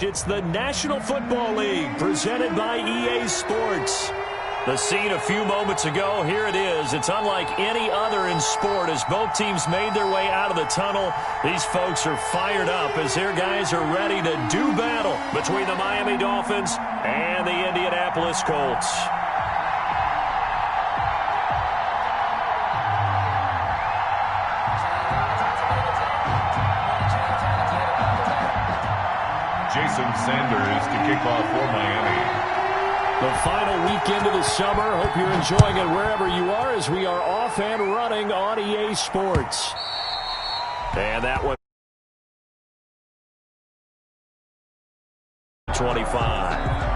It's the National Football League presented by EA Sports. The scene a few moments ago, here it is. It's unlike any other in sport as both teams made their way out of the tunnel. These folks are fired up as their guys are ready to do battle between the Miami Dolphins and the Indianapolis Colts. Jason Sanders to kick off for Miami. The final weekend of the summer. Hope you're enjoying it wherever you are as we are off and running on EA Sports. And that one 25.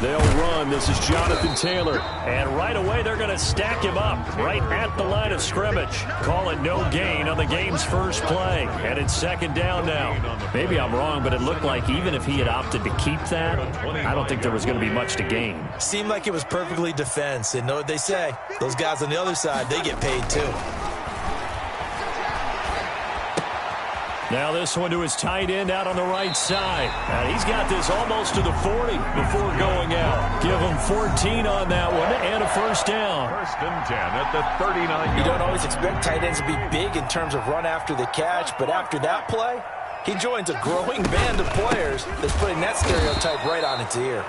They'll run. This is Jonathan Taylor. And right away, they're going to stack him up right at the line of scrimmage. Call it no gain on the game's first play. And it's second down now. Maybe I'm wrong, but it looked like even if he had opted to keep that, I don't think there was going to be much to gain. Seemed like it was perfectly defense. And know what they say? Those guys on the other side, they get paid too. Now this one to his tight end out on the right side. And he's got this almost to the 40 before going out. Give him 14 on that one and a first down. First and 10 at the 39. You don't always expect tight ends to be big in terms of run after the catch, but after that play, he joins a growing band of players that's putting that stereotype right on its ear.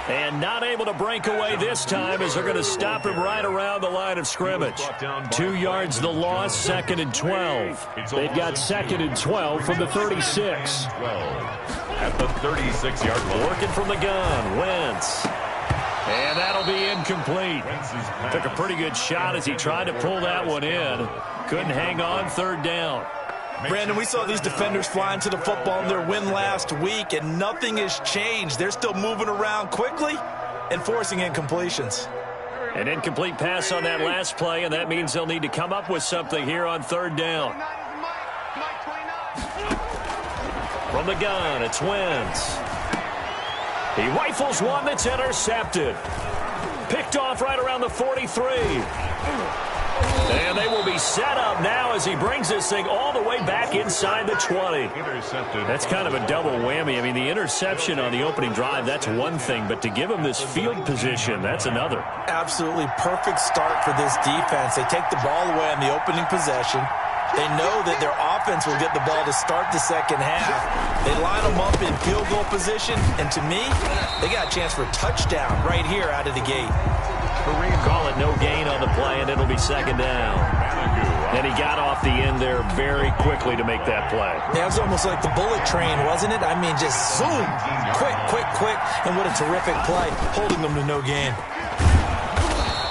And not able to break away this time as they're going to stop him right around the line of scrimmage. 2 yards the loss, second and 12. They've got second and 12 from the 36. 12 at the 36-yard line. Working from the gun, Wentz. And that'll be incomplete. Took a pretty good shot as he tried to pull that one in. Couldn't hang on, third down. Brandon, we saw these defenders flying to the football in their win last week, and nothing has changed. They're still moving around quickly and forcing incompletions. An incomplete pass on that last play, and that means they'll need to come up with something here on third down. From the gun, it's Wentz. He rifles one that's intercepted. Picked off right around the 43. And they will be set up now as he brings this thing all the way back inside the 20. That's kind of a double whammy. I mean, the interception on the opening drive, that's one thing. But to give him this field position, that's another. Absolutely perfect start for this defense. They take the ball away on the opening possession. They know that their offense will get the ball to start the second half. They line them up in field goal position. And to me, they got a chance for a touchdown right here out of the gate. Call it no gain on the play, and it'll be second down. And he got off the end there very quickly to make that play. Yeah, it was almost like the bullet train, wasn't it? I mean, just zoom. Quick, quick, quick. And what a terrific play, holding them to no gain.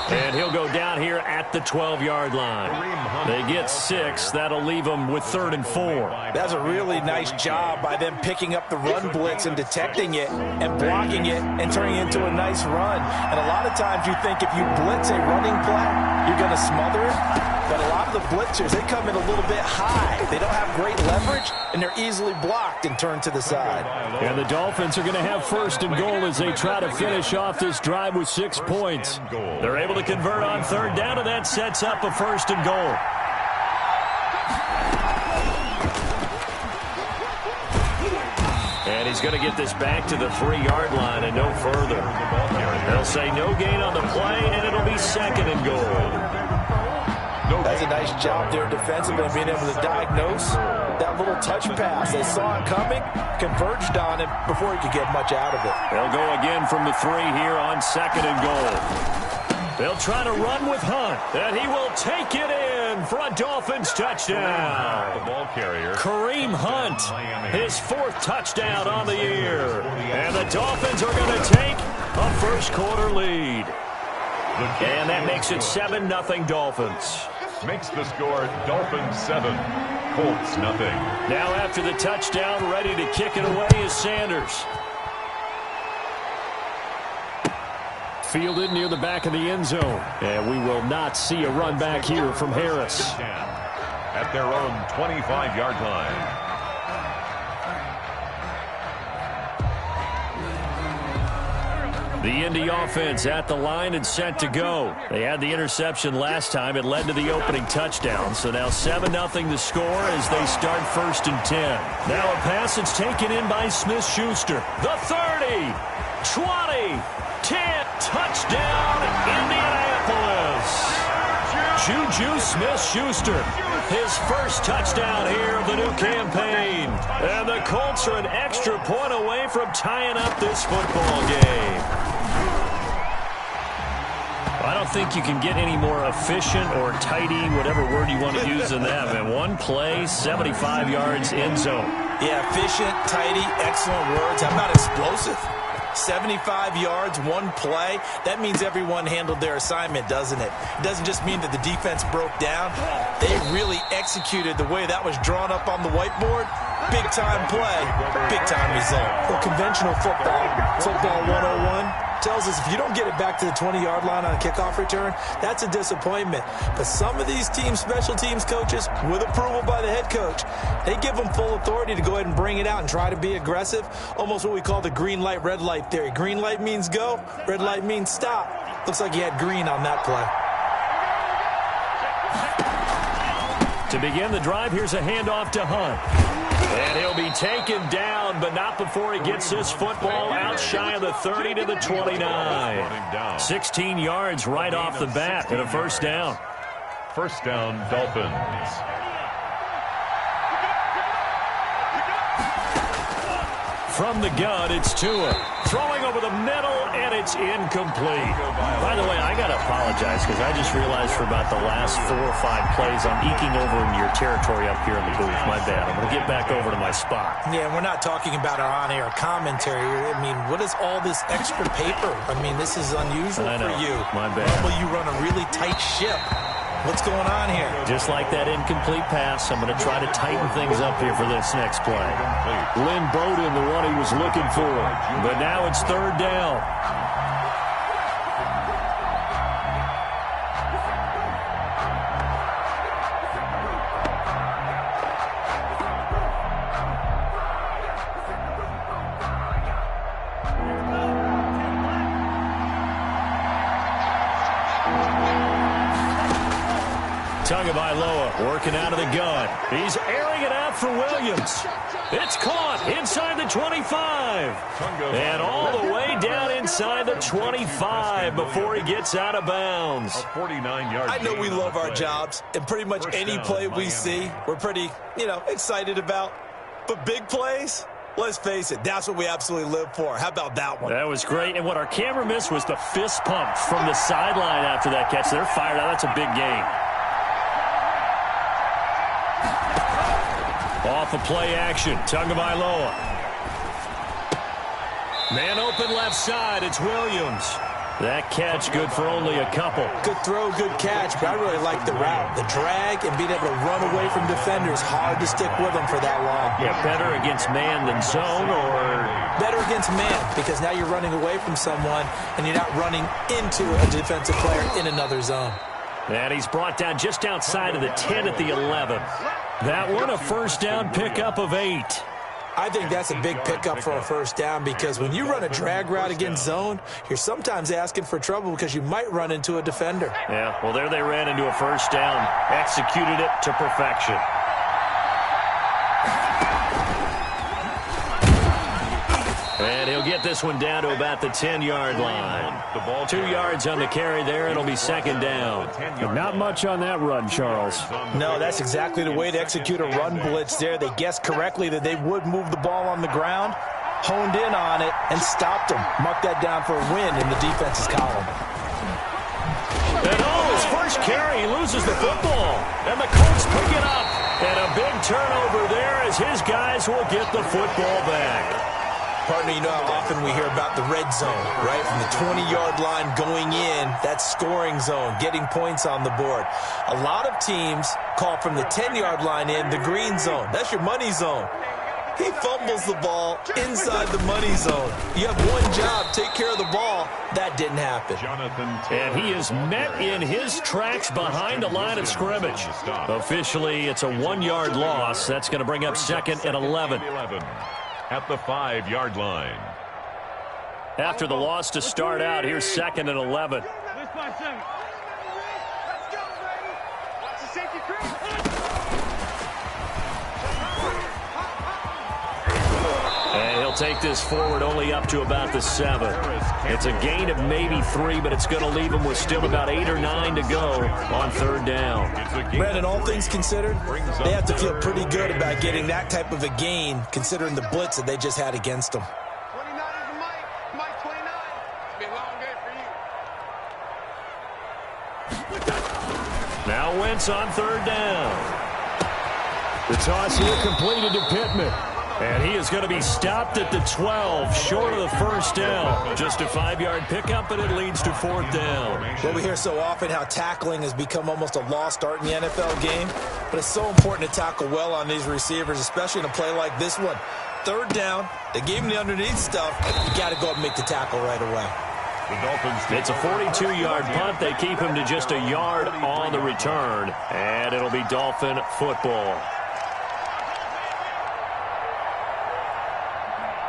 And he'll go down here at the 12-yard line. They get 6. That'll leave them with 3rd and 4. That's a really nice job by them picking up the run blitz and detecting it and blocking it and turning it into a nice run. And a lot of times you think if you blitz a running play, you're going to smother it. But a lot of the blitzers, they come in a little bit high. They don't have great leverage, and they're easily blocked and turned to the side. And the Dolphins are going to have 1st and goal as they try to finish off this drive with 6 points. They're able to convert on third down, and that sets up a 1st and goal. And he's going to get this back to the 3-yard line and no further. They'll say no gain on the play, and it'll be 2nd and goal. That's a nice job there defensively, being able to diagnose that little touch pass. They saw it coming, converged on it before he could get much out of it. They'll go again from the 3 here on 2nd and goal. They'll try to run with Hunt, and he will take it in for a Dolphins touchdown. The ball carrier, Kareem Hunt, his 4th touchdown on the year. And the Dolphins are going to take a first-quarter lead. And that makes it 7-0 Dolphins. Makes the score Dolphins 7, Colts nothing. Now after the touchdown, ready to kick it away is Sanders. Fielded near the back of the end zone. And we will not see a run back here from Harris. At their own 25-yard line. The Indy offense at the line and set to go. They had the interception last time. It led to the opening touchdown. So now 7-0 the score as they start 1st and 10. Now a pass that's taken in by Smith-Schuster. The 30, 20, 10. Touchdown, Indianapolis. Juju Smith-Schuster, his first touchdown here of the new campaign. And the Colts are an extra point away from tying up this football game. I don't think you can get any more efficient or tidy, whatever word you want to use in that, man. One play, 75 yards, end zone. Yeah, efficient, tidy, excellent words. How about explosive? 75 yards, one play. That means everyone handled their assignment, doesn't it? It doesn't just mean that the defense broke down. They really executed the way that was drawn up on the whiteboard. Big-time play, big-time result. Well, conventional football 101, tells us if you don't get it back to the 20-yard line on a kickoff return, that's a disappointment. But some of these special teams coaches, with approval by the head coach, they give them full authority to go ahead and bring it out and try to be aggressive. Almost what we call the green light, red light theory. Green light means go, red light means stop. Looks like he had green on that play. To begin the drive, here's a handoff to Hunt. And he'll be taken down, but not before he gets this football out shy of the 30 to the 29. 16 yards right off the bat and a first down. First down, Dolphins. From the gun, it's Tua. Throwing over the middle, and it's incomplete. By the way, I got to apologize because I just realized for about the last 4 or 5 plays, I'm eking over in your territory up here in the booth. My bad. I'm going to get back over to my spot. Yeah, we're not talking about our on-air commentary. I mean, what is all this extra paper? I mean, this is unusual for you. My bad. Normally you run a really tight ship. What's going on here? Just like that incomplete pass, I'm going to try to tighten things up here for this next play. Lynn Bowden, the one he was looking for. But now it's 3rd down. Tagovailoa working out of the gun. He's airing it out for Williams. It's caught inside the 25. And all the way down inside the 25 before he gets out of bounds. 49-yard. I know we love our jobs, and pretty much any play we see, we're pretty, excited about. But big plays, let's face it, that's what we absolutely live for. How about that one? That was great. And what our camera missed was the fist pump from the sideline after that catch. They're fired out. That's a big game. Off of play action, Tagovailoa. Man open left side, it's Williams. That catch good for only a couple. Good throw, good catch, but I really like the route. The drag and being able to run away from defenders, hard to stick with them for that long. Yeah, better against man than zone, or? Better against man, because now you're running away from someone and you're not running into a defensive player in another zone. And he's brought down just outside of the 10 at the 11. That one a first down pickup of 8. I think that's a big pickup for a first down because when you run a drag route against zone, you're sometimes asking for trouble because you might run into a defender. Yeah, well, there they ran into a first down. Executed it to perfection. And he'll get this one down to about the 10-yard line. 2 yards on the carry there. It'll be second down. Not much on that run, Charles. No, that's exactly the way to execute a run blitz there. They guessed correctly that they would move the ball on the ground, honed in on it, and stopped them. Mark that down for a win in the defense's column. And his first carry, he loses the football. And the Colts pick it up. And a big turnover there as his guys will get the football back. Partner, you know how often we hear about the red zone, right? From the 20-yard line going in, that's scoring zone, getting points on the board. A lot of teams call from the 10-yard line in the green zone. That's your money zone. He fumbles the ball inside the money zone. You have one job, take care of the ball. That didn't happen. And he is met in his tracks behind the line of scrimmage. Officially, it's a 1-yard loss. That's going to bring up second and 11. At the 5-yard line. After the loss to start out, here's 2nd and 11. And he'll take this forward only up to about the 7. It's a gain of maybe 3, but it's going to leave him with still about 8 or 9 to go on 3rd down. Brandon, all things considered, they have to feel pretty good about getting that type of a gain, considering the blitz that they just had against them. 29 is a Mike 29. It'll be a long day for you. Now Wentz on 3rd down. The toss here completed to Pittman. And he is going to be stopped at the 12, short of the 1st down. Just a 5-yard pickup, and it leads to 4th down. Well, we hear so often how tackling has become almost a lost art in the NFL game, but it's so important to tackle well on these receivers, especially in a play like this one. 3rd down, they gave him the underneath stuff. You got to go up and make the tackle right away. It's a 42-yard punt. They keep him to just a yard on the return, and it'll be Dolphin football.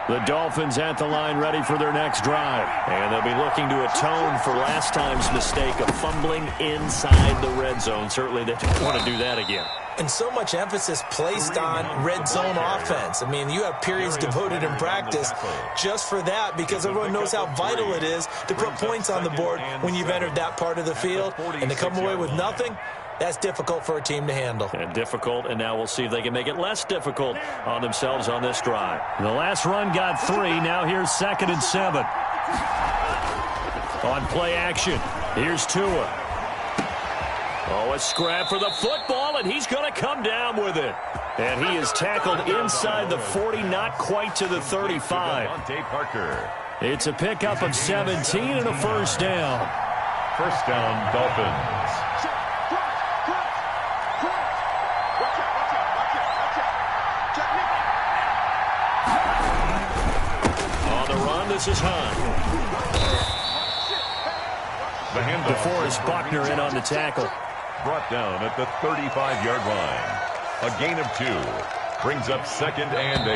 The Dolphins at the line ready for their next drive. And they'll be looking to atone for last time's mistake of fumbling inside the red zone. Certainly they don't want to do that again. And so much emphasis placed on red zone offense. I mean, you have periods devoted in practice just for that because everyone knows how vital it is to put points on the board when you've entered that part of the field. And to come away with nothing, that's difficult for a team to handle. And difficult, and now we'll see if they can make it less difficult on themselves on this drive. The last run got 3. Now here's 2nd and 7. On play action, here's Tua. Oh, a scrap for the football, and he's going to come down with it. And he is tackled inside the 40, not quite to the 35. It's a pickup of 17 and a 1st down. 1st down, Dolphins. This is Hunt. DeForest Buckner in on the tackle. Brought down at the 35-yard line. A gain of 2. Brings up 2nd and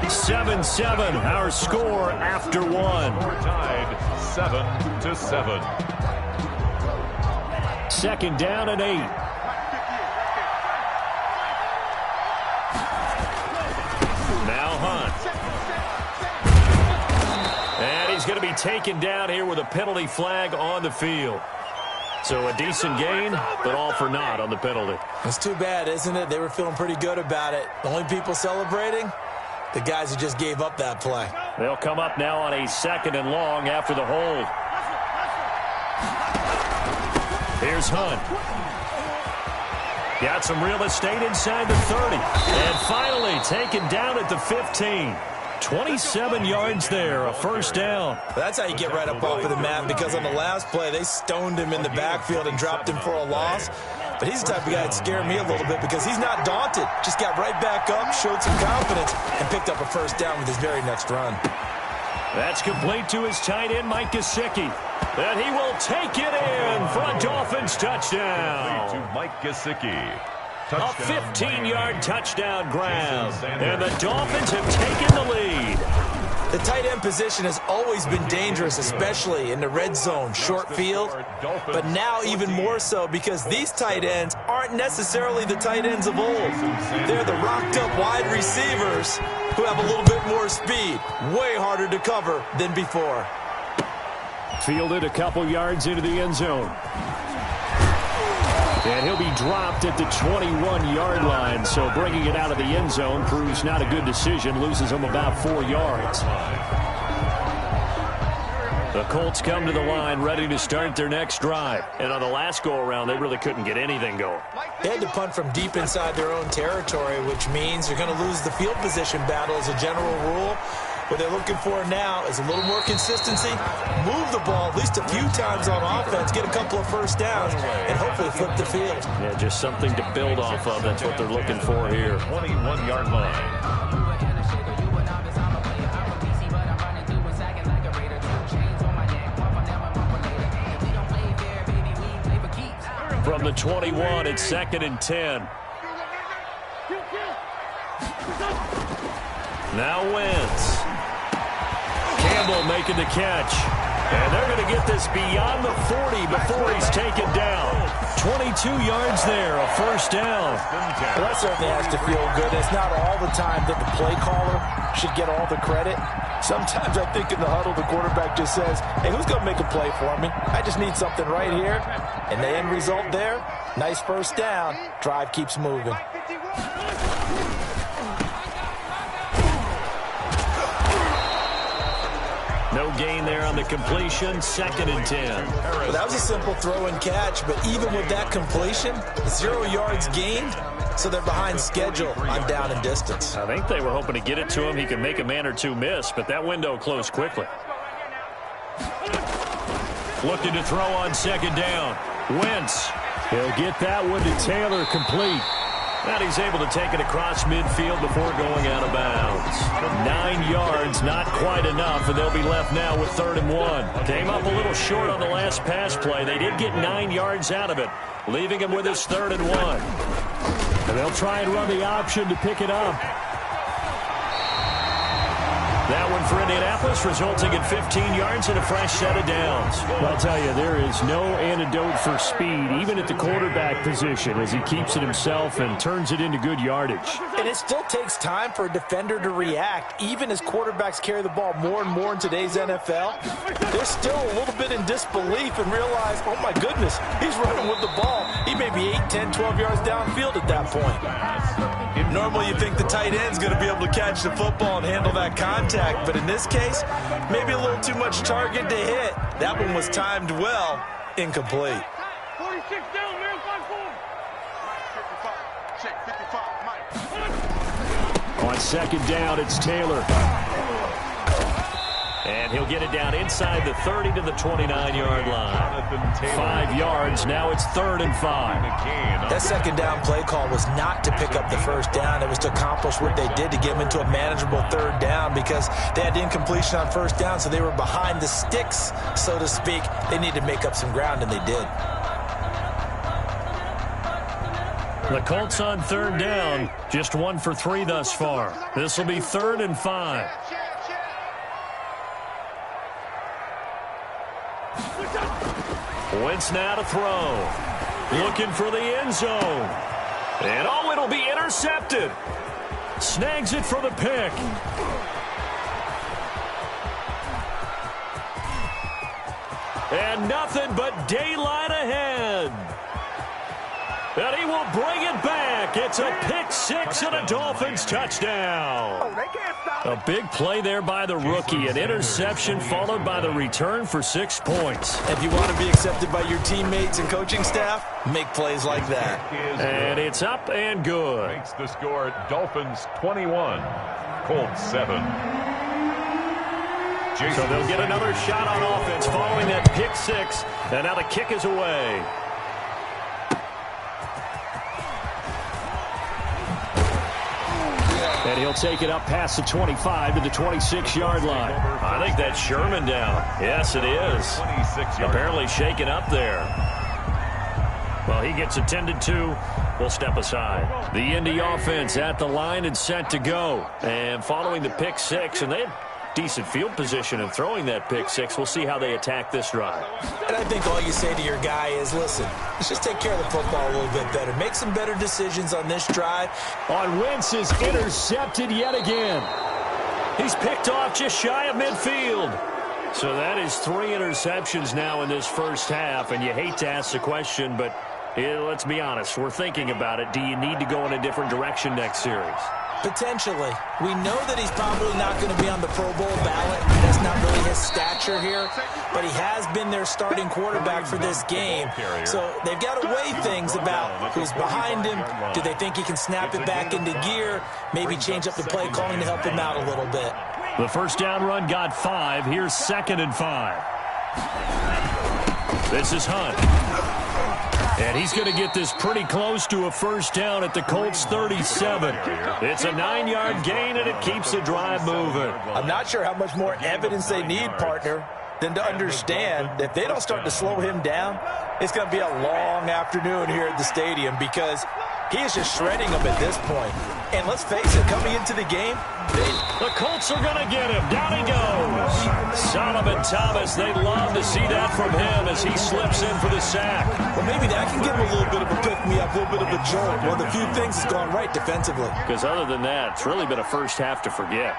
8. 7-7, our score after 1. We're tied 7-7. 2nd down and 8. Now Hunt. And he's going to be taken down here with a penalty flag on the field. So a decent gain, but all for naught on the penalty. It's too bad, isn't it? They were feeling pretty good about it. The only people celebrating, the guys who just gave up that play. They'll come up now on a 2nd and long after the hold. Here's Hunt. Got some real estate inside the 30. And finally taken down at the 15. 27 yards there, a 1st down. That's how you get right up off of the mat, because on the last play, they stoned him in the backfield and dropped him for a loss. But he's the type of guy that scared me a little bit because he's not daunted. Just got right back up, showed some confidence, and picked up a 1st down with his very next run. That's complete to his tight end, Mike Gesicki. And he will take it in for a Dolphins touchdown. To Mike Gesicki. A 15-yard touchdown grab. And the Dolphins have taken the lead. The tight end position has always been dangerous, especially in the red zone, short field. But now even more so because these tight ends aren't necessarily the tight ends of old. They're the rocked-up wide receivers who have a little bit more speed. Way harder to cover than before. Fielded a couple yards into the end zone. And he'll be dropped at the 21-yard line, so bringing it out of the end zone proves not a good decision, loses him about 4 yards. The Colts come to the line ready to start their next drive. And on the last go-around, they really couldn't get anything going. They had to punt from deep inside their own territory, which means you're going to lose the field position battle as a general rule. What they're looking for now is a little more consistency, move the ball at least a few times on offense, get a couple of 1st downs, and hopefully flip the field. Yeah, just something to build off of. That's what they're looking for here. 21-yard line. From the 21, it's 2nd and 10. Now Wentz. Campbell making the catch. And they're going to get this beyond the 40 before he's taken down. 22 yards there, a first down. Well, that certainly has to feel good. It's not all the time that the play caller should get all the credit. Sometimes I think in the huddle, the quarterback just says, hey, who's going to make a play for me? I just need something right here. And the end result there, nice first down. Drive keeps moving. No gain there on the completion, 2nd and 10. Well, that was a simple throw and catch, but even with that completion, 0 yards gained, so they're behind schedule on down and distance. I think they were hoping to get it to him. He could make a man or two miss, but that window closed quickly. Looking to throw on 2nd down. Wentz. He'll get that one to Taylor, complete. And he's able to take it across midfield before going out of bounds. 9 yards, not quite enough, and they'll be left now with 3rd and 1. Came up a little short on the last pass play. They did get 9 yards out of it, leaving him with his 3rd and 1. And they'll try and run the option to pick it up. That one for Indianapolis, resulting in 15 yards and a fresh set of downs. I'll tell you, there is no antidote for speed, even at the quarterback position, as he keeps it himself and turns it into good yardage. And it still takes time for a defender to react, even as quarterbacks carry the ball more and more in today's NFL. They're still a little bit in disbelief and realize, oh my goodness, he's running with the ball. He may be 8, 10, 12 yards downfield at that point. Normally you think the tight end's going to be able to catch the football and handle that contact, but in this case, maybe a little too much target to hit. That one was timed well, incomplete. 46 down, man, 5-4. Check 55, Mike. On 2nd down, it's Taylor. And he'll get it down inside the 30 to the 29-yard line. 5 yards, now it's 3rd and 5. That 2nd down play call was not to pick up the first down. It was to accomplish what they did to get them into a manageable 3rd down because they had incompletion on first down, so they were behind the sticks, so to speak. They needed to make up some ground, and they did. The Colts on 3rd down, just 1 for 3 thus far. This will be 3rd and 5. Wentz now to throw. Looking for the end zone. And oh, it'll be intercepted. Snags it for the pick. And nothing but daylight ahead. And he will bring it back. It's a pick 6 and a Dolphins touchdown. A big play there by the rookie. An interception followed by the return for 6 points. If you want to be accepted by your teammates and coaching staff, make plays like that. And it's up and good. Makes the score Dolphins 21, Colts 7. So they'll get another shot on offense following that pick 6. And now the kick is away. And he'll take it up past the 25 to the 26-yard line. I think that's Sherman down. Yes, it is. Apparently shaken up there. Well, he gets attended to. We'll step aside. The Indy offense at the line and set to go. And following the pick 6, and they had decent field position in throwing that pick 6. We'll see how they attack this drive. And I think all you say to your guy is, listen, let's just take care of the football a little bit better. Make some better decisions on this drive. On Wentz is intercepted yet again. He's picked off just shy of midfield. So that is 3 interceptions now in this first half. And you hate to ask the question, but let's be honest. We're thinking about it. Do you need to go in a different direction next series? Potentially. We know that he's probably not going to be on the Pro Bowl ballot. That's not really his stature here. But he has been their starting quarterback for this game. So they've got to weigh things about who's behind him. Do they think he can snap it back into gear? Maybe change up the play calling to help him out a little bit. The first down run got 5. Here's 2nd and 5. This is Hunt. And he's going to get this pretty close to a first down at the Colts 37. It's a 9-yard gain, and it keeps the drive moving. I'm not sure how much more evidence they need, partner, than to understand that if they don't start to slow him down, it's going to be a long afternoon here at the stadium because He is just shredding them at this point. And let's face it, coming into the game, the Colts are going to get him. Down he goes. Solomon Thomas, they'd love to see that from him as he slips in for the sack. Well, maybe that can give him a little bit of a pick-me-up, a little bit of a jolt. One of the few things that's gone right defensively. Because other than that, it's really been a first half to forget.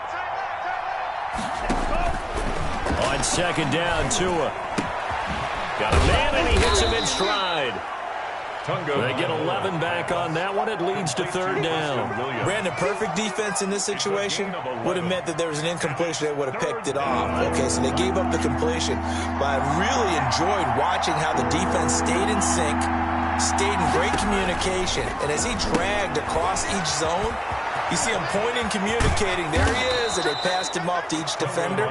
On second down, Tua. Got a man, and he hits him in stride. They get 11 back on that one. It leads to third down. Brandon, perfect defense in this situation would have meant that there was an incompletion. They would have picked it off. Okay, so they gave up the completion. But I really enjoyed watching how the defense stayed in sync, stayed in great communication. And as he dragged across each zone, you see him pointing, communicating. There he is, and they passed him off to each defender.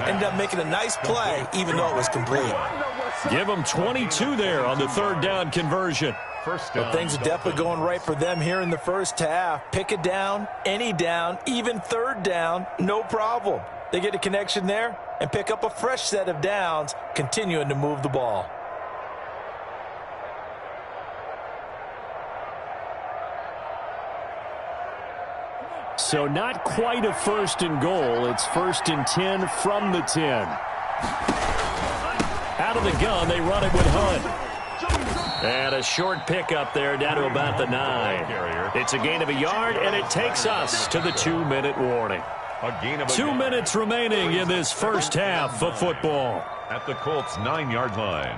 Ended up making a nice play, even though it was complete. Give them 22 there on the third down conversion. But things are definitely going right for them here in the first half. Pick a down, any down, even third down, no problem. They get a connection there and pick up a fresh set of downs, continuing to move the ball. So not quite a first and goal. It's first and 10 from the 10. Out of the gun, they run it with Hunt. And a short pickup there down to about the 9. It's a gain of a yard, and it takes us to the 2-minute warning. 2 minutes remaining in this first half of football. At the Colts' 9-yard line.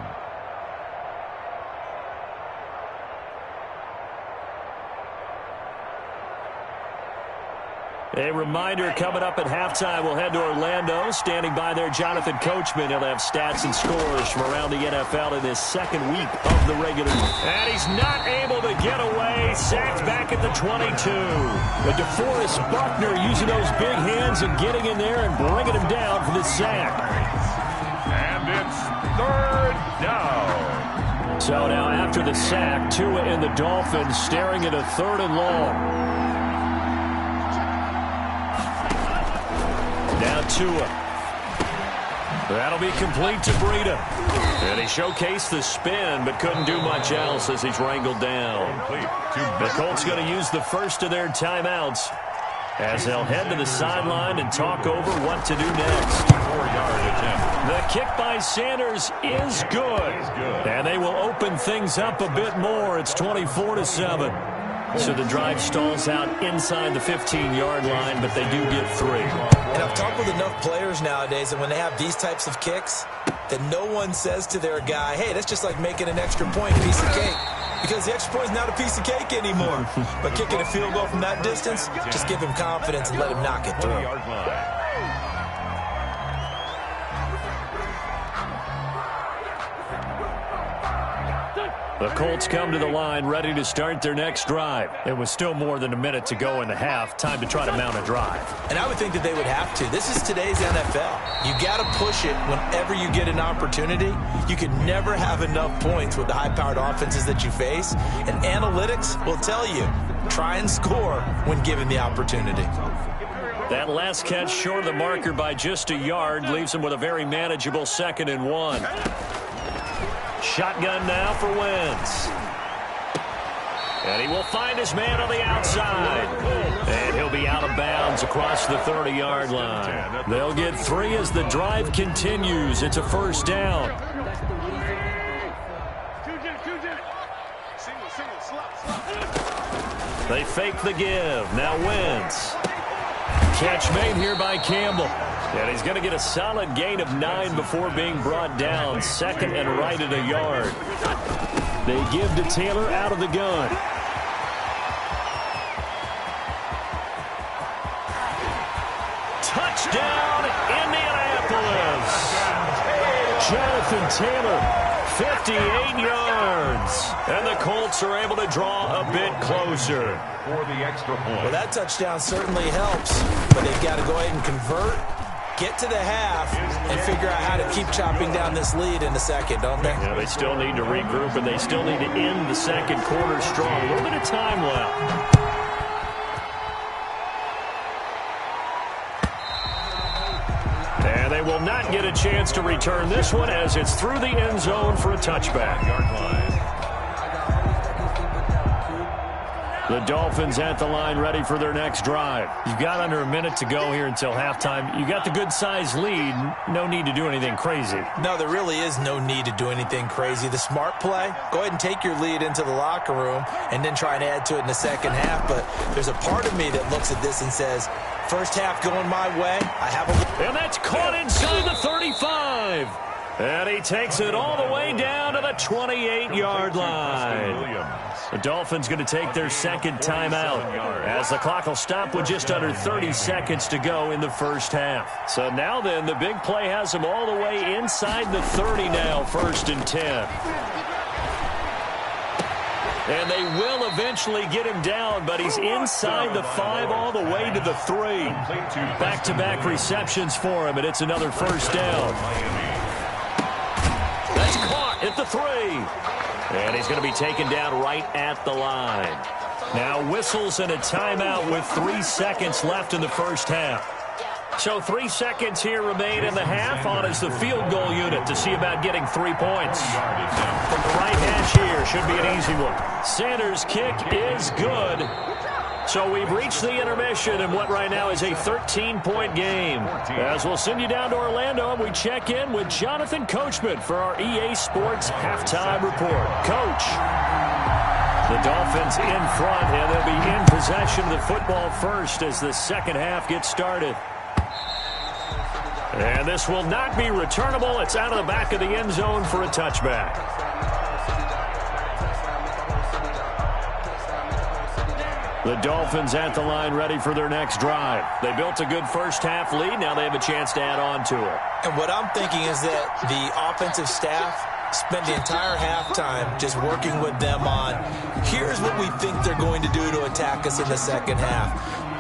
A reminder coming up at halftime, we'll head to Orlando. Standing by there, Jonathan Coachman. He'll have stats and scores from around the NFL in his second week of the regular. And he's not able to get away. Sacked back at the 22. But DeForest Buckner using those big hands and getting in there and bringing him down for the sack. And it's third down. So now after the sack, Tua and the Dolphins staring at a third and long. Now Tua. That'll be complete to Breida. And he showcased the spin, but couldn't do much else as he's wrangled down. The Colts going to use the first of their timeouts as they'll head to the sideline and talk over what to do next. 4-yard attempt. The kick by Sanders is good. And they will open things up a bit more. It's 24-7. So the drive stalls out inside the 15-yard line, but they do get 3. And I've talked with enough players nowadays that when they have these types of kicks, that no one says to their guy, hey, that's just like making an extra point piece of cake. Because the extra point is not a piece of cake anymore. But kicking a field goal from that distance, just give him confidence and let him knock it through. The Colts come to the line ready to start their next drive. It was still more than a minute to go in the half. Time to try to mount a drive. And I would think that they would have to. This is today's NFL. You got to push it whenever you get an opportunity. You can never have enough points with the high-powered offenses that you face. And analytics will tell you, try and score when given the opportunity. That last catch short of the marker by just a yard leaves them with a very manageable 2nd and 1. Shotgun now for Wentz. And he will find his man on the outside. And he'll be out of bounds across the 30-yard line. They'll get 3 as the drive continues. It's a first down. They fake the give. Now Wentz. Catch made here by Campbell. And he's going to get a solid gain of 9 before being brought down. 2nd and right at a yard. They give to Taylor out of the gun. Touchdown, Indianapolis. Jonathan Taylor, 58 yards. And the Colts are able to draw a bit closer. For the extra point. Well, that touchdown certainly helps, but they've got to go ahead and convert, get to the half, and figure out how to keep chopping down this lead in the second, don't they? Yeah, they still need to regroup, and they still need to end the second quarter strong. A little bit of time left. And they will not get a chance to return this one as it's through the end zone for a touchback. The Dolphins at the line ready for their next drive. You've got under a minute to go here until halftime. You got the good-sized lead. No need to do anything crazy. No, there really is no need to do anything crazy. The smart play, go ahead and take your lead into the locker room and then try and add to it in the second half. But there's a part of me that looks at this and says, first half going my way. And that's caught inside the 35. And he takes it all the way down to the 28-yard line. The Dolphins going to take their second timeout as the clock will stop with just under 30 seconds to go in the first half. So now then, the big play has them all the way inside the 30 now, 1st and 10. And they will eventually get him down, but he's inside the 5 all the way to the 3. Back-to-back receptions for him, and it's another first down. That's caught at the 3. And he's going to be taken down right at the line. Now whistles and a timeout with 3 seconds left in the first half. So 3 seconds here remain in the half. On is the field goal unit to see about getting 3 points. From the right hash here, should be an easy one. Sanders' kick is good. So we've reached the intermission in what right now is a 13-point game. As we'll send you down to Orlando, and we check in with Jonathan Coachman for our EA Sports Halftime Report. Coach, the Dolphins in front, and they'll be in possession of the football first as the second half gets started. And this will not be returnable. It's out of the back of the end zone for a touchback. The Dolphins at the line ready for their next drive. They built a good first half lead. Now they have a chance to add on to it. And what I'm thinking is that the offensive staff spent the entire halftime just working with them on, here's what we think they're going to do to attack us in the second half.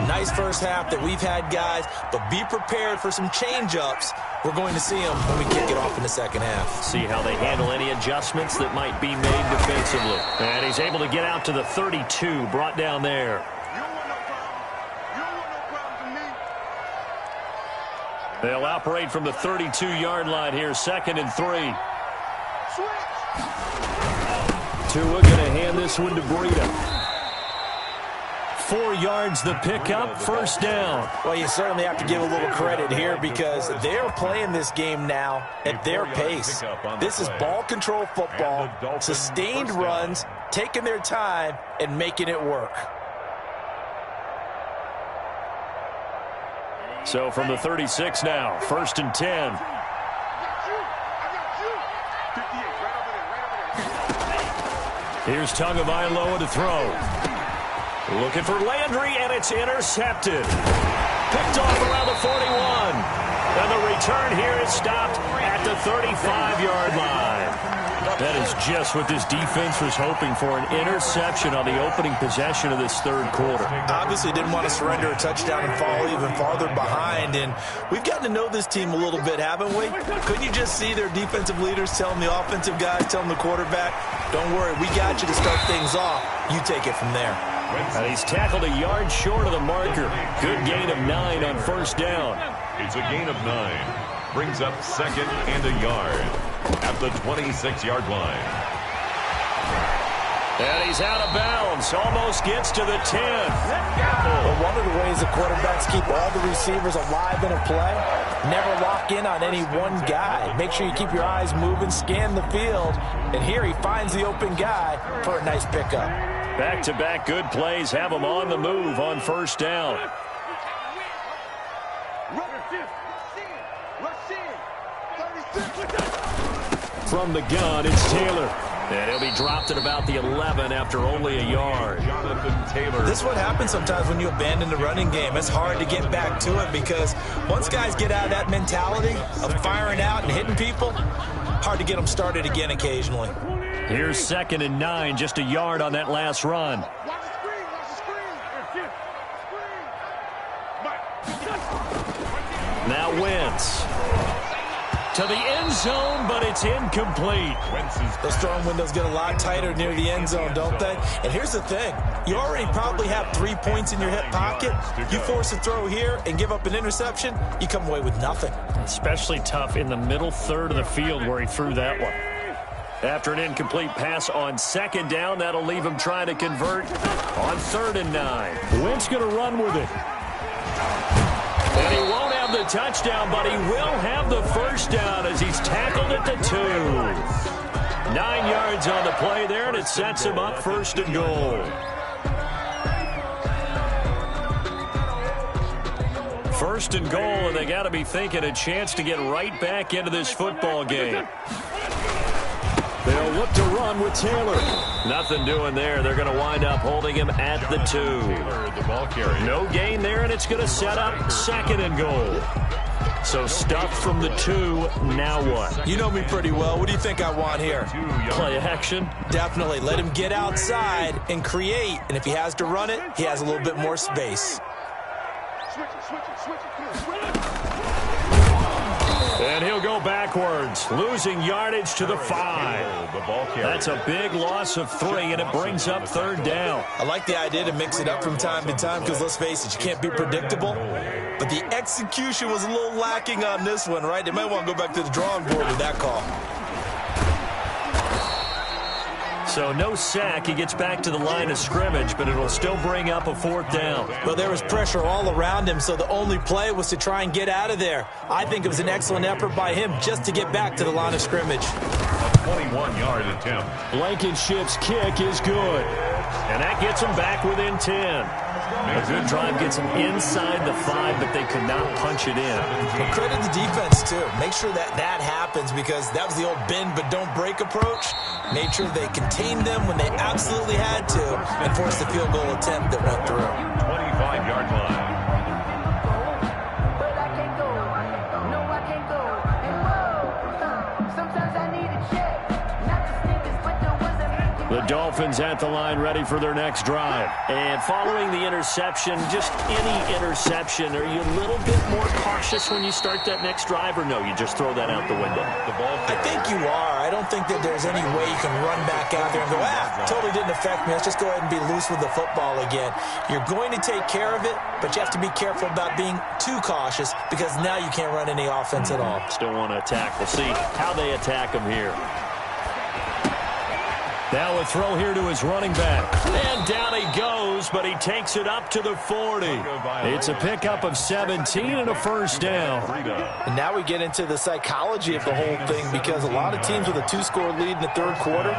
Nice first half that we've had, guys, but be prepared for some change-ups. We're going to see them when we kick it off in the second half. See how they handle any adjustments that might be made defensively. And he's able to get out to the 32, brought down there. They'll operate from the 32-yard line here, 2nd and 3. Tua going to hand this one to Breida. 4 yards the pickup, first down. Well, you certainly have to give a little credit here because they're playing this game now at their pace. This is ball control football, sustained runs, taking their time, and making it work. So from the 36 now, 1st and 10. Here's Tagovailoa to throw. Looking for Landry, and it's intercepted. Picked off around the 41. And the return here is stopped at the 35-yard line. That is just what this defense was hoping for, an interception on the opening possession of this third quarter. Obviously didn't want to surrender a touchdown and fall even farther behind, and we've gotten to know this team a little bit, haven't we? Couldn't you just see their defensive leaders telling the offensive guys, telling the quarterback, don't worry, we got you to start things off. You take it from there. And he's tackled a yard short of the marker. Good gain of 9 on first down. It's a gain of 9. Brings up 2nd and a yard at the 26-yard line. And he's out of bounds. Almost gets to the 10. Well, one of the ways the quarterbacks keep all the receivers alive in a play, never lock in on any one guy. Make sure you keep your eyes moving, scan the field. And here he finds the open guy for a nice pickup. Back-to-back good plays have him on the move on first down. From the gun, it's Taylor. And he'll be dropped at about the 11 after only a yard. Jonathan Taylor. This is what happens sometimes when you abandon the running game. It's hard to get back to it because once guys get out of that mentality of firing out and hitting people, hard to get them started again occasionally. Here's 2nd and 9, just a yard on that last run. Now Wentz. To the end zone, but it's incomplete. Those throwing windows get a lot tighter near the end zone, don't they? And here's the thing. You already probably have 3 points in your hip pocket. You force a throw here and give up an interception, you come away with nothing. Especially tough in the middle third of the field where he threw that one. After an incomplete pass on second down, that'll leave him trying to convert on 3rd and 9. Wentz going to run with it. And he won't have the touchdown, but he will have the first down as he's tackled at the 2. 9 yards on the play there, and it sets him up 1st and goal. 1st and goal, and they got to be thinking a chance to get right back into this football game. They'll look to run with Taylor. Nothing doing there. They're going to wind up holding him at the 2. No gain there, and it's going to set up 2nd and goal. So stuff from the 2. Now what? You know me pretty well. What do you think I want here? Play action? Definitely. Let him get outside and create. And if he has to run it, he has a little bit more space. And he'll go backwards, losing yardage to the 5. That's a big loss of 3, and it brings up 3rd down. I like the idea to mix it up from time to time because, let's face it, you can't be predictable. But the execution was a little lacking on this one, right? They might want to go back to the drawing board with that call. So no sack. He gets back to the line of scrimmage, but it'll still bring up a 4th down. Well, there was pressure all around him, so the only play was to try and get out of there. I think it was an excellent effort by him just to get back to the line of scrimmage. A 21-yard attempt. Blankenship's kick is good, and that gets him back within 10. A good drive gets them inside the 5, but they could not punch it in. Well, credit the defense, too. Make sure that happens because that was the old bend but don't break approach. Made sure they contained them when they absolutely had to and forced the field goal attempt that went through. 25-yard line. The Dolphins at the line ready for their next drive. And following the interception, just any interception, are you a little bit more cautious when you start that next drive, or no, you just throw that out the window? I think you are. I don't think that there's any way you can run back out there and go, totally didn't affect me. Let's just go ahead and be loose with the football again. You're going to take care of it, but you have to be careful about being too cautious because now you can't run any offense at all. Still want to attack. We'll see how they attack him here. Now a throw here to his running back. And down he goes, but he takes it up to the 40. It's a pickup of 17 and a 1st down. And now we get into the psychology of the whole thing because a lot of teams with a 2-score lead in the 3rd quarter,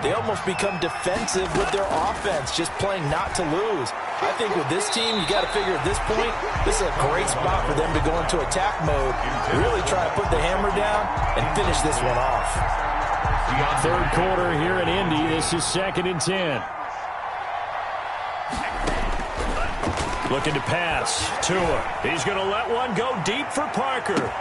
they almost become defensive with their offense, just playing not to lose. I think with this team, you got to figure at this point, this is a great spot for them to go into attack mode, really try to put the hammer down and finish this one off. 3rd quarter here in Indy. This is 2nd and 10. Looking to pass. Tua. He's going to let one go deep for Parker.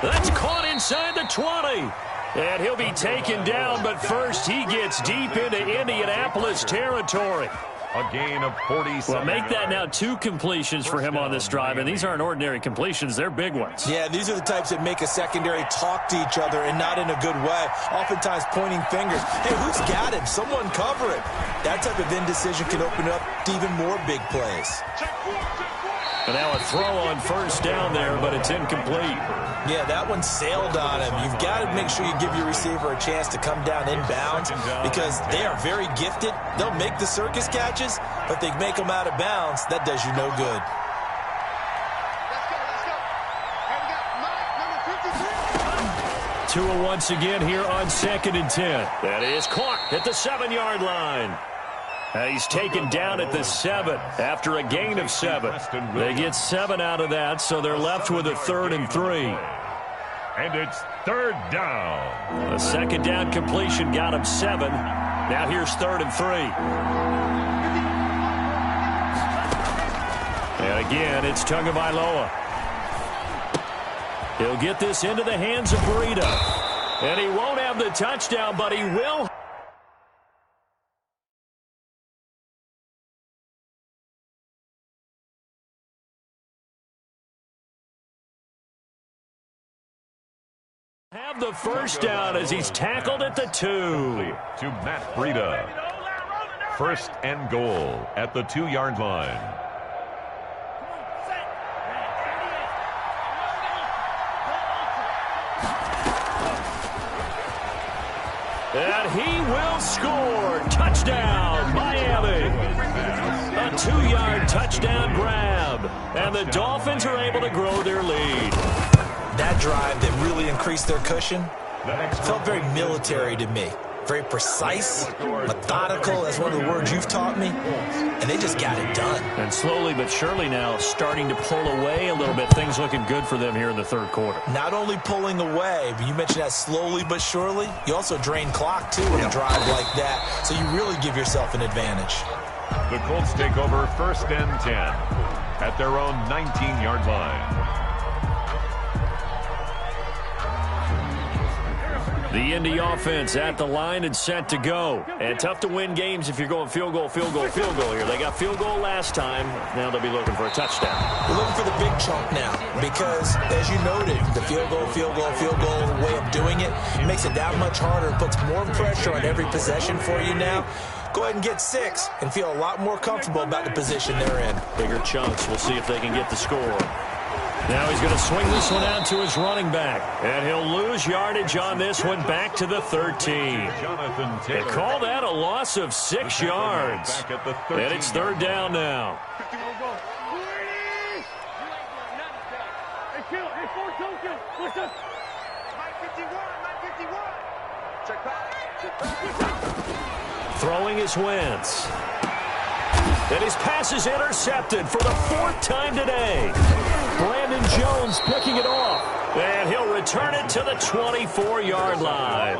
That's caught inside the 20. And he'll be taken down, but first he gets deep into Indianapolis territory. A gain of 47. Well, make that now 2 completions for him on this drive, and these aren't ordinary completions. They're big ones. Yeah, these are the types that make a secondary talk to each other and not in a good way, oftentimes pointing fingers. Hey, who's got him? Someone cover it. That type of indecision can open up to even more big plays. And now a throw on 1st down there, but it's incomplete. Yeah, that one sailed on him. You've got to make sure you give your receiver a chance to come down inbounds because they are very gifted. They'll make the circus catches, but they make them out of bounds. That does you no good. Tua once again here on 2nd and 10. That is caught at the 7-yard line. He's taken down at the 7 after a gain of 7. They get 7 out of that, so they're left with a 3rd and 3. And it's 3rd down. A 2nd down completion got him 7. Now here's 3rd and 3. And again, it's Tagovailoa. He'll get this into the hands of Burrito. And he won't have the touchdown, but he will have the first down as he's tackled at the 2. To Matt Breida. 1st and goal at the 2-yard line. And he will score. Touchdown, Miami. A 2-yard touchdown grab. And the Dolphins are able to grow their lead. That drive that really increased their cushion felt very military to me. Very precise, methodical, that's one of the words you've taught me, and they just got it done. And slowly but surely now starting to pull away a little bit. Things looking good for them here in the third quarter. Not only pulling away, but you mentioned that slowly but surely. You also drain clock, too, in a drive like that, so you really give yourself an advantage. The Colts take over 1st and 10 at their own 19-yard line. The Indy offense at the line and set to go. And tough to win games if you're going field goal, field goal, field goal here. They got field goal last time. Now they'll be looking for a touchdown. We're looking for the big chunk now because, as you noted, the field goal way of doing it makes it that much harder. It puts more pressure on every possession for you now. Go ahead and get 6 and feel a lot more comfortable about the position they're in. Bigger chunks. We'll see if they can get the score. Now he's going to swing this one out to his running back. And he'll lose yardage on this one back to the 13. They call that a loss of 6 yards. And it's 3rd down now. Throwing is Wentz. And his pass is intercepted for the 4th time today. Brandon Jones picking it off. And he'll return it to the 24-yard line.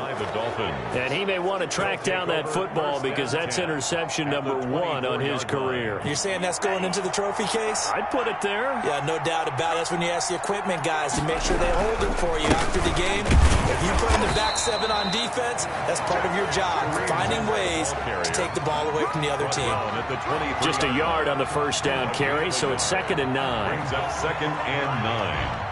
And he may want to track down that football because that's interception number 1 on his career. You're saying that's going into the trophy case? I'd put it there. Yeah, no doubt about it. That's when you ask the equipment guys to make sure they hold it for you after the game. If you put in the back 7 on defense, that's part of your job, finding ways to take the ball away from the other team. Just a yard on the 1st down carry, so it's 2nd and 9. Brings up 2nd and 9.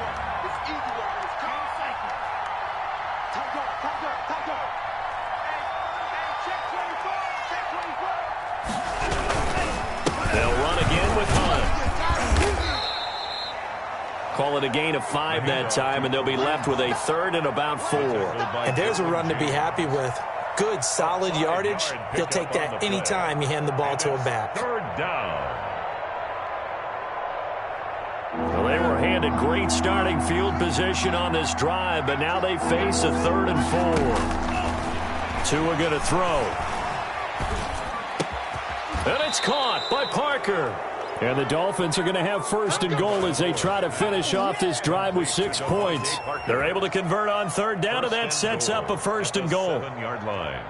Call it a gain of 5 that time, and they'll be left with a 3rd and about 4. And there's a run to be happy with. Good, solid yardage. He'll take that any time you hand the ball to a back. 3rd down. Well, they were handed great starting field position on this drive, but now they face a 3rd and 4. Tua going to throw. And it's caught by Parker. And the Dolphins are going to have 1st and goal as they try to finish off this drive with 6 points. They're able to convert on 3rd down, and that sets up a 1st and goal. 7-yard line.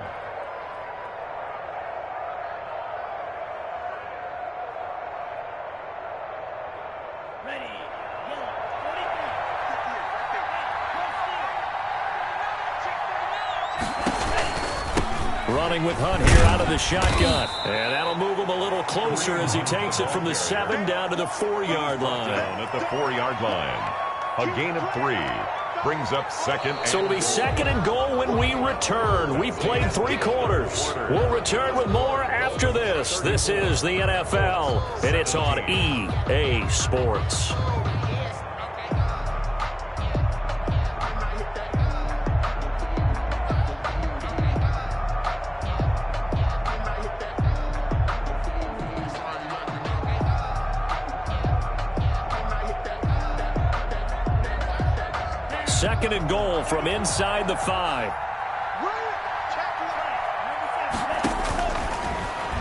Running with Hunt here out of the shotgun. And that'll move him a little closer as he takes it from the 7 down to the 4-yard line. Down at the 4-yard line. A gain of 3. Brings up 2nd. So it'll be 2nd and goal when we return. We've played 3 quarters. We'll return with more after this. This is the NFL, and it's on EA Sports. Second and goal from inside the 5.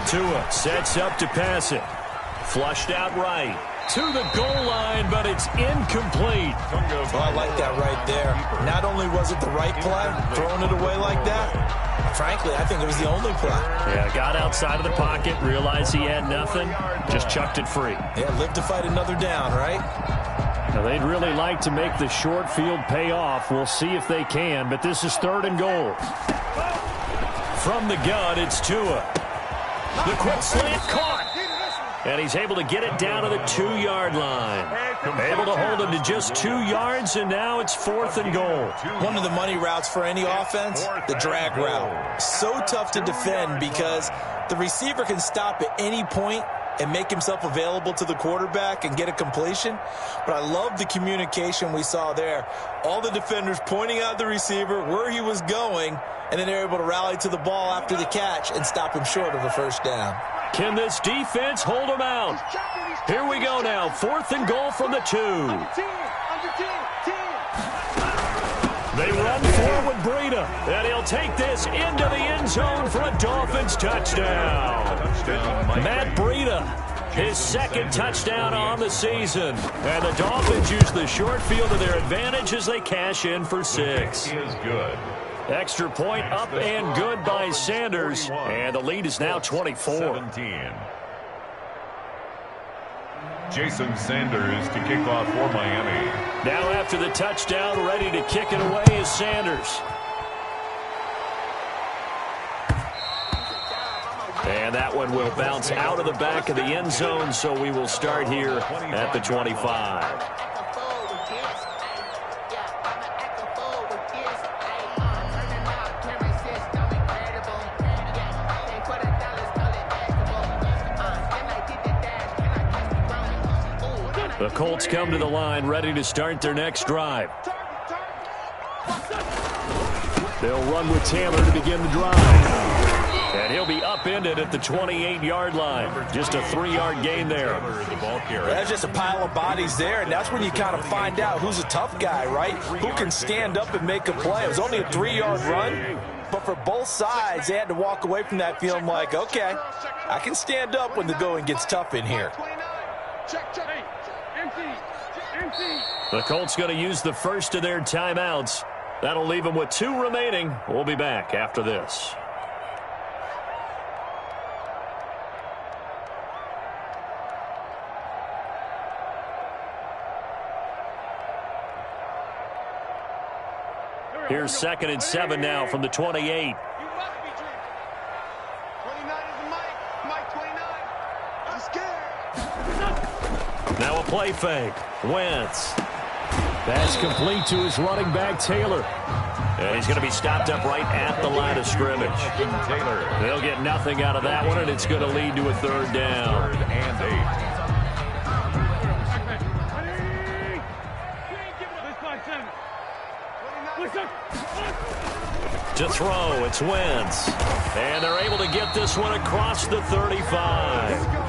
Tua sets up to pass it. Flushed out right. To the goal line, but it's incomplete. Well, I like that right there. Not only was it the right play, throwing it away like that, frankly, I think it was the only play. Yeah, got outside of the pocket, realized he had nothing, just chucked it free. Yeah, live to fight another down, right? Now, they'd really like to make the short field pay off. We'll see if they can, but this is 3rd and goal. From the gun, it's Tua. The quick slant caught. And he's able to get it down to the 2-yard line. Able to hold him to just 2 yards, and now it's 4th and goal. One of the money routes for any offense, the drag route. So tough to defend because the receiver can stop at any point and make himself available to the quarterback and get a completion. But I love the communication we saw there. All the defenders pointing out the receiver, where he was going, and then they're able to rally to the ball after the catch and stop him short of a first down. Can this defense hold him out? Here we go now. 4th and goal from the 2. They run forward Breida, and he'll take this into the end zone for a Dolphins touchdown. Matt Breida, his 2nd touchdown on the season. And the Dolphins use the short field to their advantage as they cash in for 6. Is good. Extra point up and good by Sanders, and the lead is now 24. 17. Jason Sanders to kick off for Miami. Now after the touchdown, ready to kick it away is Sanders. And that one will bounce out of the back of the end zone, so we will start here at the 25. The Colts come to the line ready to start their next drive. They'll run with Taylor to begin the drive. And he'll be upended at the 28-yard line. Just a 3-yard gain there. That's just a pile of bodies there, and that's when you kind of find out who's a tough guy, right? Who can stand up and make a play. It was only a 3-yard run, but for both sides, they had to walk away from that feeling like, okay, I can stand up when the going gets tough in here. The Colts going to use the first of their timeouts. That'll leave them with 2 remaining. We'll be back after this. Here's 2nd and 7 now from the 28. Now a play fake. Wentz. That's complete to his running back, Taylor. And he's going to be stopped up right at the line of scrimmage. They'll get nothing out of that one, and it's going to lead to a 3rd down. 3rd and 8. To throw, it's Wentz. And they're able to get this one across the 35.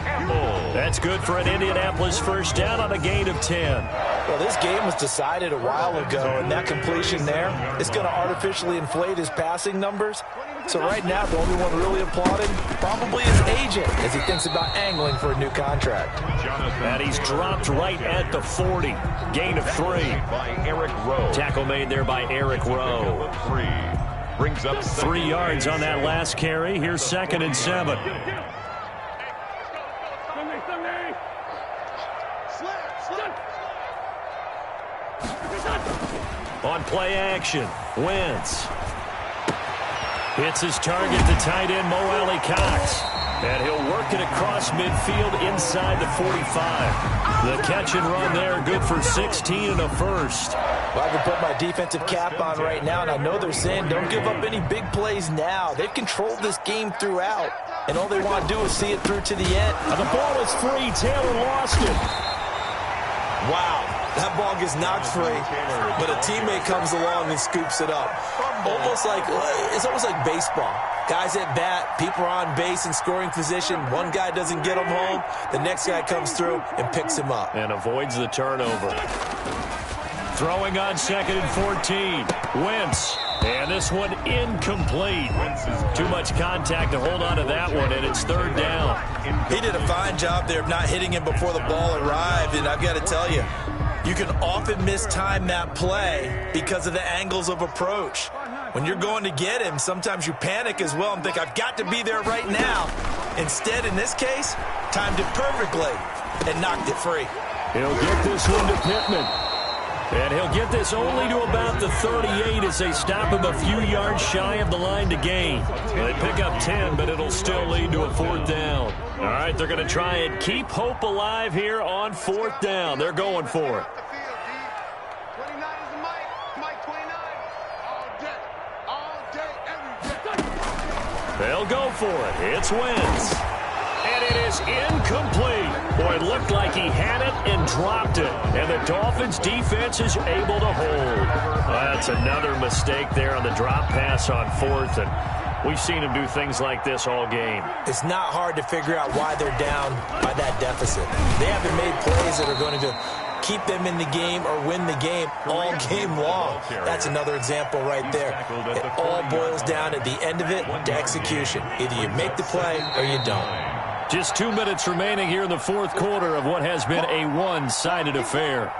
That's good for an Indianapolis first down on a gain of 10. Well, this game was decided a while ago, and that completion there is going to artificially inflate his passing numbers. So right now, the only one really applauding probably his agent as he thinks about angling for a new contract. And he's dropped right at the 40. Gain of 3. By Eric Rowe. Tackle made there by Eric Rowe. 3. Brings up 3 yards on that last carry. Here's 2nd and 7. On play action, Wentz hits his target to tight end Mo Alley Cox. And he'll work it across midfield inside the 45. The catch and run there, good for 16 and a first. Well, I can put my defensive cap on right now, and I know they're saying don't give up any big plays now. They've controlled this game throughout, and all they want to do is see it through to the end. The ball is free. Taylor lost it. Wow, that ball gets knocked free, but a teammate comes along and scoops it up. It's almost like baseball. Guys at bat, people are on base in scoring position. One guy doesn't get him home. The next guy comes through and picks him up. And avoids the turnover. Throwing on 2nd and 14. Wentz. And this one incomplete. Too much contact to hold on to that one, and it's 3rd down. He did a fine job there of not hitting him before the ball arrived, and I've got to tell you, you can often mistime that play because of the angles of approach. When you're going to get him, sometimes you panic as well and think, I've got to be there right now. Instead, in this case, timed it perfectly and knocked it free. He'll get this one to Pittman. And he'll get this only to about the 38 as they stop him a few yards shy of the line to gain. They pick up 10, but it'll still lead to a 4th down. All right, they're going to try and keep hope alive here on 4th down. They're going for it. They'll go for it. It's Wentz. And it is incomplete. Boy, it looked like he had it and dropped it. And the Dolphins' defense is able to hold. That's another mistake there on the drop pass on fourth. And we've seen him do things like this all game. It's not hard to figure out why they're down by that deficit. They haven't made plays that are going to keep them in the game or win the game all game long. That's another example right there. It all boils down at the end of it to execution. Either you make the play or you don't. Just 2 minutes remaining here in the fourth quarter of what has been a one-sided affair.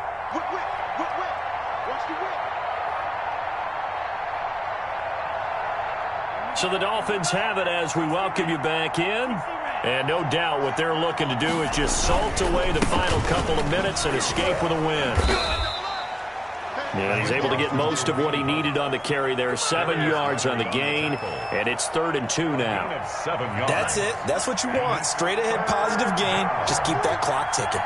So the Dolphins have it as we welcome you back in. And no doubt what they're looking to do is just salt away the final couple of minutes and escape with a win. Yeah, he's able to get most of what he needed on the carry there. 7 yards on the gain, and it's 3rd and 2 now. That's it. That's what you want. Straight ahead positive gain. Just keep that clock ticking.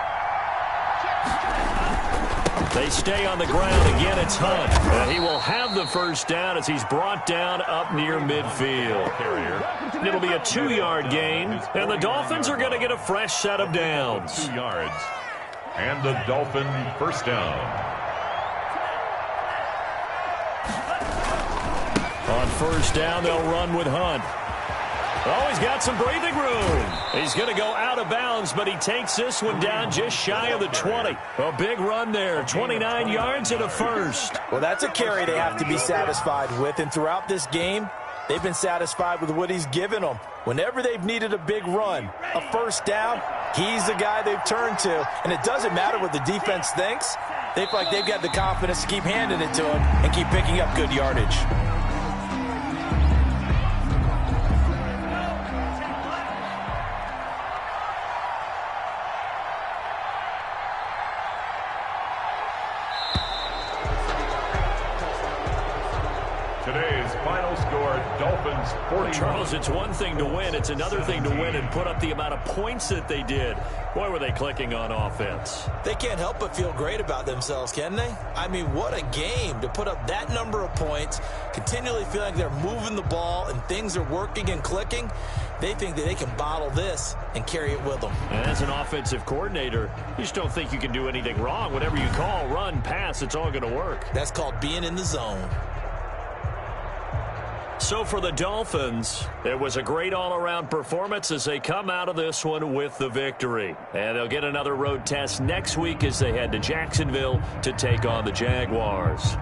They stay on the ground. Again, it's Hunt. He will have the first down as he's brought down up near midfield. It'll be a 2-yard gain, and the Dolphins are going to get a fresh set of downs. 2 yards. And the Dolphin first down. On first down, they'll run with Hunt. Oh, he's got some breathing room. He's going to go out of bounds, but he takes this one down just shy of the 20. A big run there, 29 yards and a first. Well, that's a carry they have to be satisfied with, and throughout this game, they've been satisfied with what he's given them. Whenever they've needed a big run, a first down, he's the guy they've turned to. And it doesn't matter what the defense thinks. They feel like they've got the confidence to keep handing it to him and keep picking up good yardage. Today's final score, Dolphins 40. Charles, it's one thing to win. It's another thing to win and put up the amount of points that they did. Boy, were they clicking on offense. They can't help but feel great about themselves, can they? I mean, what a game to put up that number of points, continually feel like they're moving the ball and things are working and clicking. They think that they can bottle this and carry it with them. And as an offensive coordinator, you just don't think you can do anything wrong. Whatever you call, run, pass, it's all going to work. That's called being in the zone. So for the Dolphins, it was a great all-around performance as they come out of this one with the victory. And they'll get another road test next week as they head to Jacksonville to take on the Jaguars.